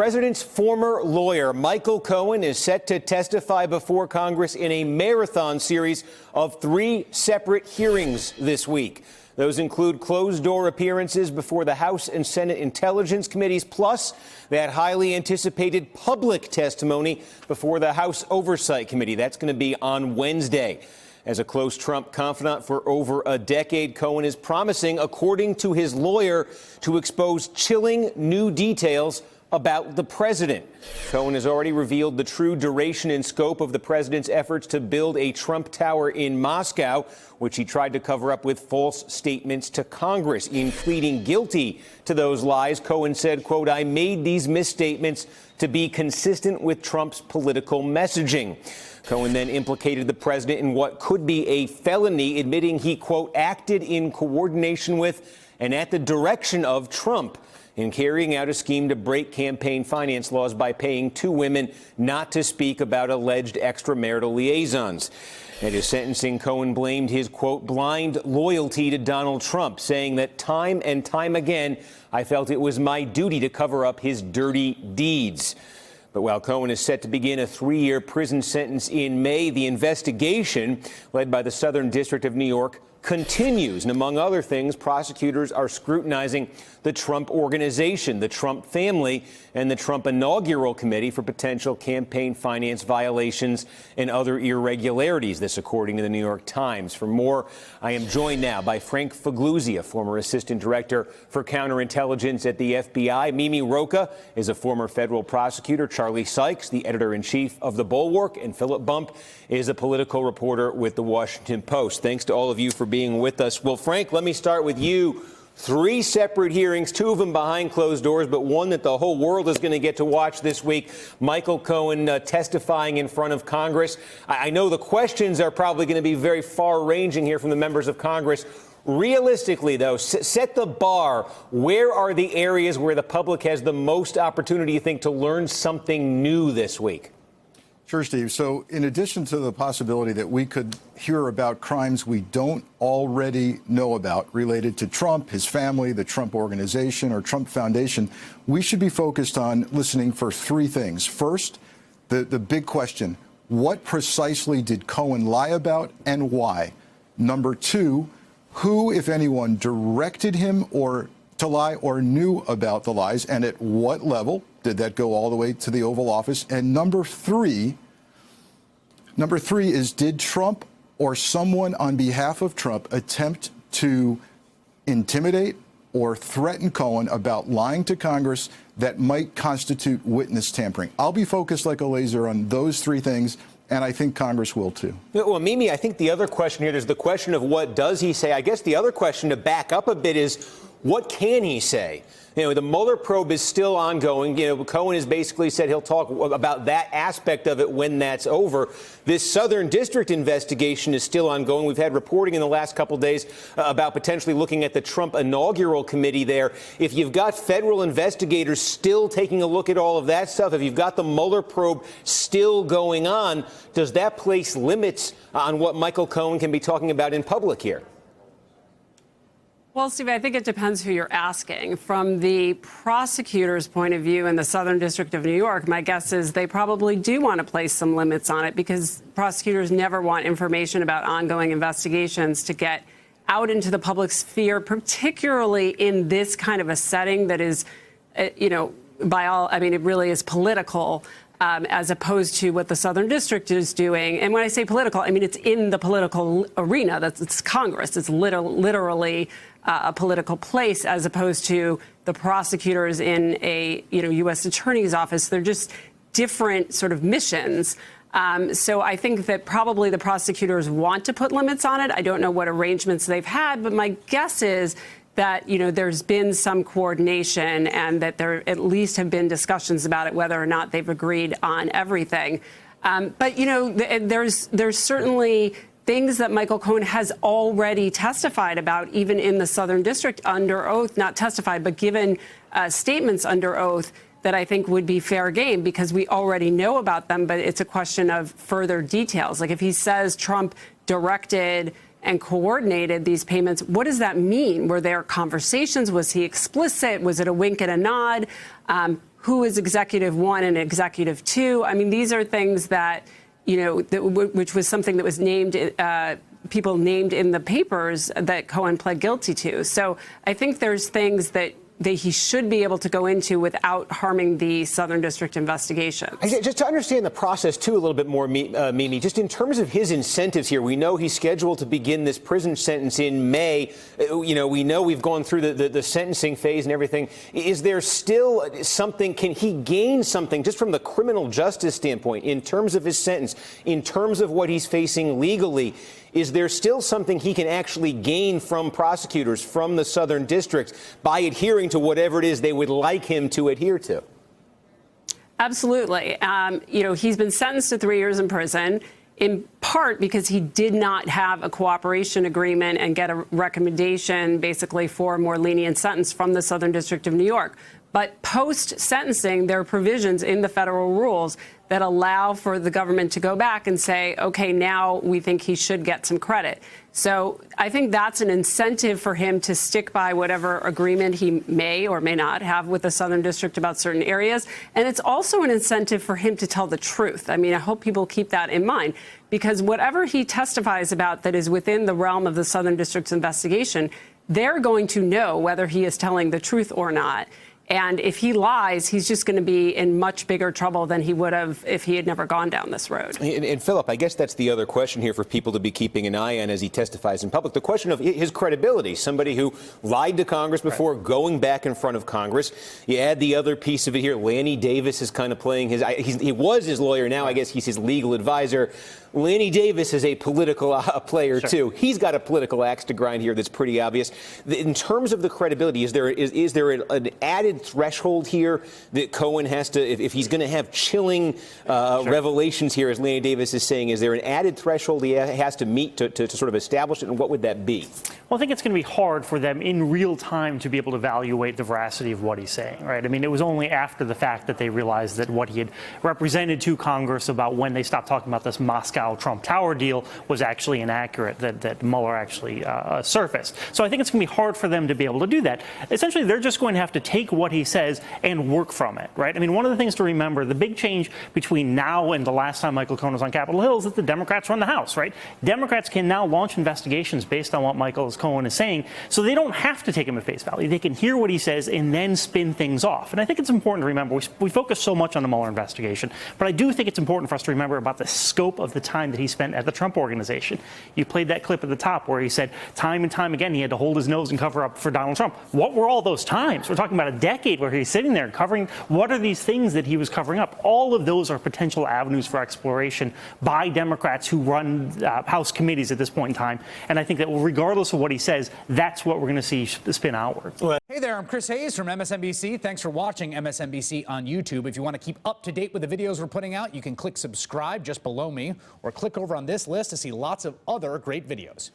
president's former lawyer, Michael Cohen, is set to testify before Congress in a marathon series of 3 separate hearings this week. Those include closed-door appearances before the House and Senate Intelligence Committees, plus that highly anticipated public testimony before the House Oversight Committee. That's going to be on Wednesday. As a close Trump confidant for over a decade, Cohen is promising, according to his lawyer, to expose chilling new details about the president. Cohen has already revealed the true duration and scope of the president's efforts to build a Trump Tower in Moscow, which he tried to cover up with false statements to Congress. In pleading guilty to those lies, Cohen said, quote, "I made these misstatements to be consistent with Trump's political messaging." Cohen then implicated the president in what could be a felony, admitting he, quote, "acted in coordination with and at the direction of Trump in carrying out a scheme to break campaign finance laws by paying 2 women not to speak about alleged extramarital liaisons." At his sentencing, Cohen blamed his, quote, "blind loyalty to Donald Trump," saying that time and time again, "I felt it was my duty to cover up his dirty deeds." But while Cohen is set to begin a 3-year prison sentence in May, the investigation, led by the Southern District of New York, continues. And among other things, prosecutors are scrutinizing the Trump Organization, the Trump family, and the Trump Inaugural Committee for potential campaign finance violations and other irregularities. This, according to the New York Times. For more, I am joined now by Frank Figliuzzi, former assistant director for counterintelligence at the FBI. Mimi Rocah is a former federal prosecutor. Charlie Sykes, the editor-in-chief of The Bulwark, and Philip Bump is a political reporter with The Washington Post. Thanks to all of you for being with us. Well, Frank, let me start with you. 3 separate hearings, 2 of them behind closed doors, but one that the whole world is going to get to watch this week. Michael Cohen testifying in front of Congress. I know the questions are probably going to be very far-ranging here from the members of Congress. Realistically, though, set the bar. Where are the areas where the public has the most opportunity, you think, to learn something new this week? Sure, Steve. So in addition to the possibility that we could hear about crimes we don't already know about related to Trump, his family, the Trump Organization, or Trump Foundation, we should be focused on listening for 3 things. First, the big question, what precisely did Cohen lie about and why? Number 2, who, if anyone, directed him to lie or knew about the lies, and at what level? Did that go all the way to the Oval Office? And number three is, did Trump or someone on behalf of Trump attempt to intimidate or threaten Cohen about lying to Congress that might constitute witness tampering? I'll be focused like a laser on those 3 things, and I think Congress will, too. Well, Mimi, I think the other question here, there's the question of what does he say. I guess the other question to back up a bit is, what can he say? You know, the Mueller probe is still ongoing. You know, Cohen has basically said he'll talk about that aspect of it when that's over. This Southern District investigation is still ongoing. We've had reporting in the last couple of days about potentially looking at the Trump Inaugural Committee there. If you've got federal investigators still taking a look at all of that stuff, if you've got the Mueller probe still going on, does that place limits on what Michael Cohen can be talking about in public here? Well, Steve, I think it depends who you're asking. From the prosecutor's point of view in the Southern District of New York, my guess is they probably do want to place some limits on it, because prosecutors never want information about ongoing investigations to get out into the public sphere, particularly in this kind of a setting that is, you know, it really is political. As opposed to what the Southern District is doing. And when I say political, I mean it's in the political arena. It's Congress. It's literally a political place, as opposed to the prosecutors in a U.S. attorney's office. They're just different sort of missions. So I think that probably the prosecutors want to put limits on it. I don't know what arrangements they've had, but my guess is that, you know, there's been some coordination and that there at least have been discussions about it, whether or not they've agreed on everything. But, you know, there's certainly things that Michael Cohen has already testified about, even in the Southern District under oath, not testified, but given statements under oath that I think would be fair game, because we already know about them. But it's a question of further details. Like if he says Trump directed and coordinated these payments, what does that mean? Were there conversations? Was he explicit? Was it a wink and a nod? who is executive 1 and executive 2. I mean, these are things that, which was something that was named, people named in the papers that Cohen pled guilty to. So I think there's things that he should be able to go into without harming the Southern District investigation. Just to understand the process, too, a little bit more, Mimi, just in terms of his incentives here, we know he's scheduled to begin this prison sentence in May. We know we've gone through the sentencing phase and everything. Is there still something, can he gain something just from the criminal justice standpoint in terms of his sentence, in terms of what he's facing legally? Is there still something he can actually gain from prosecutors, from the Southern District, by adhering to whatever it is they would like him to adhere to? Absolutely. He's been sentenced to 3 years in prison, in part because he did not have a cooperation agreement and get a recommendation basically for a more lenient sentence from the Southern District of New York. But post-sentencing, there are provisions in the federal rules that allow for the government to go back and say, OK, now we think he should get some credit. So I think that's an incentive for him to stick by whatever agreement he may or may not have with the Southern District about certain areas. And it's also an incentive for him to tell the truth. I mean, I hope people keep that in mind, because whatever he testifies about that is within the realm of the Southern District's investigation, they're going to know whether he is telling the truth or not. And if he lies, he's just going to be in much bigger trouble than he would have if he had never gone down this road. And Philip, I guess that's the other question here for people to be keeping an eye on as he testifies in public. The question of his credibility, somebody who lied to Congress before going back in front of Congress. You add the other piece of it here. Lanny Davis is kind of playing he was his lawyer. Now I guess he's his legal advisor. Lanny Davis is a political player, too. He's got a political axe to grind here that's pretty obvious. In terms of the credibility, is there an added threshold here that Cohen has to, if he's going to have chilling revelations here, as Lanny Davis is saying, is there an added threshold he has to meet to sort of establish it, and what would that be? Well, I think it's going to be hard for them in real time to be able to evaluate the veracity of what he's saying, right? I mean, it was only after the fact that they realized that what he had represented to Congress about when they stopped talking about this Moscow Trump Tower deal was actually inaccurate, that Mueller actually surfaced. So I think it's going to be hard for them to be able to do that. Essentially, they're just going to have to take what he says and work from it, right? I mean, one of the things to remember, the big change between now and the last time Michael Cohen was on Capitol Hill is that the Democrats run the House, right? Democrats can now launch investigations based on what Michael Cohen is saying, so they don't have to take him at face value. They can hear what he says and then spin things off. And I think it's important to remember, we focus so much on the Mueller investigation, but I do think it's important for us to remember about the scope of the time that he spent at the Trump Organization. You played that clip at the top where he said time and time again he had to hold his nose and cover up for Donald Trump. What were all those times? We're talking about a decade where he's sitting there covering. What are these things that he was covering up? All of those are potential avenues for exploration by Democrats who run House committees at this point in time. And I think that regardless of what he says, that's what we're going to see spin outward. Hey there, I'm Chris Hayes from MSNBC. Thanks for watching MSNBC on YouTube. If you want to keep up to date with the videos we're putting out, you can click subscribe just below me or click over on this list to see lots of other great videos.